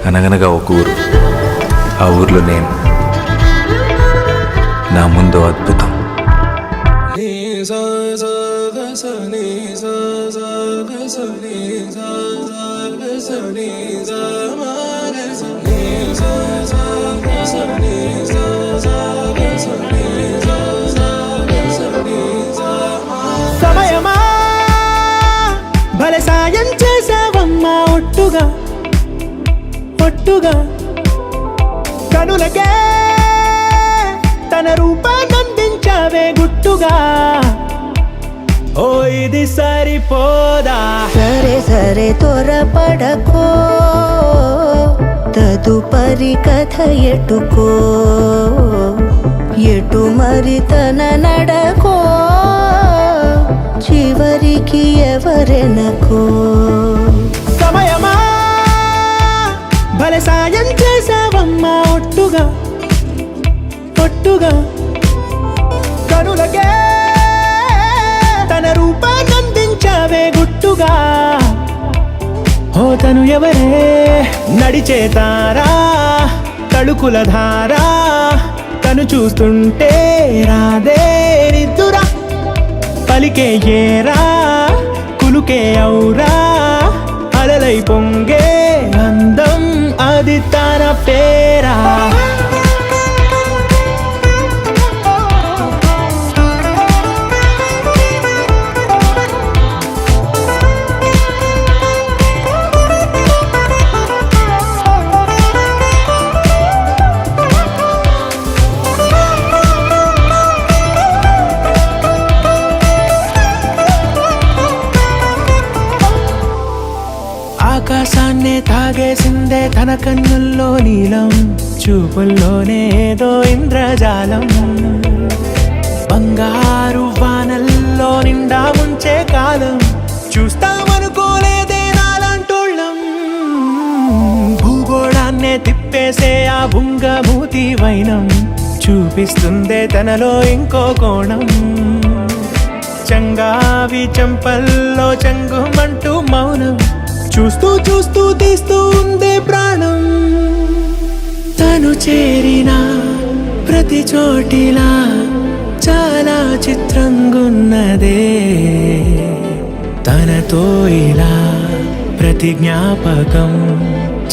అనగనగా ఒక ఊరు, ఆ ఊర్లో నేను, నా ముందు అద్భుతం. సమయమా భలే సాయం చేసావమ్మా, ఒట్టుగా ఒట్టుగా కనులకే తన రూపాన్నందించావే గుట్టుగా. ఓ ఇది సరిపోదా, సరే సరే త్వరపడకో, తదుపరి కథ ఎటుకో, ఎటు మరి తన నడకో, చివరికి ఎవరెనకో. సమయమా భలే సాయం చేసావమ్మా, ఒట్టుగా ఒట్టుగా కనులకే తన రూపాన్నందించావే గుట్టుగా. ఓ తను ఎవరే, నడిచే తారా, తళుకుల ధారా, తను చూస్తుంటే రాదే నిద్దురా, పలికే ఏరా, కులుకే ఔరా, అలలై పొంగే అందం అది తన పేరా. ఆకాశాన్నే తాగేసిందే తన కన్నుల్లో నీలం, చూపుల్లోనే ఏదో ఇంద్రజాలం, బంగారు వానల్లో నిండా ముంచే కాలం, చూస్తామనుకోలేదే నాలాంటోళ్ళం, భూగోళాన్నే తిప్పేసే ఆ బుంగమూతి వైనం, చూపిస్తుందే తనలో ఇంకో కోణం, చంగావి చంపల్లో చంగుమంటూ మౌనం, చూస్తూ చూస్తూ తీస్తూ ఉందే ప్రాణం. తను చేరిన ప్రతి చోటిలా చాలా చిత్రంగున్నదే, తనతో ఇలా ప్రతి జ్ఞాపకం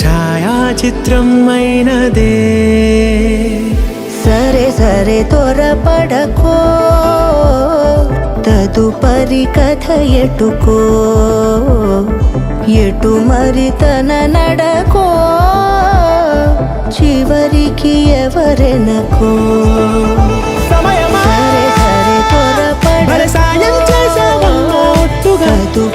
ఛాయాచిత్రం అయినదే. సరే సరే త్వరపడకో, తదుపరి కథ ఎటుకో, ఎటు మరి తన నడకో, చివరికి ఎవరెనకో. సమయమా సరే సరే భలే సాయం చేసావమ్మా, ఒట్టుగా తదుపరి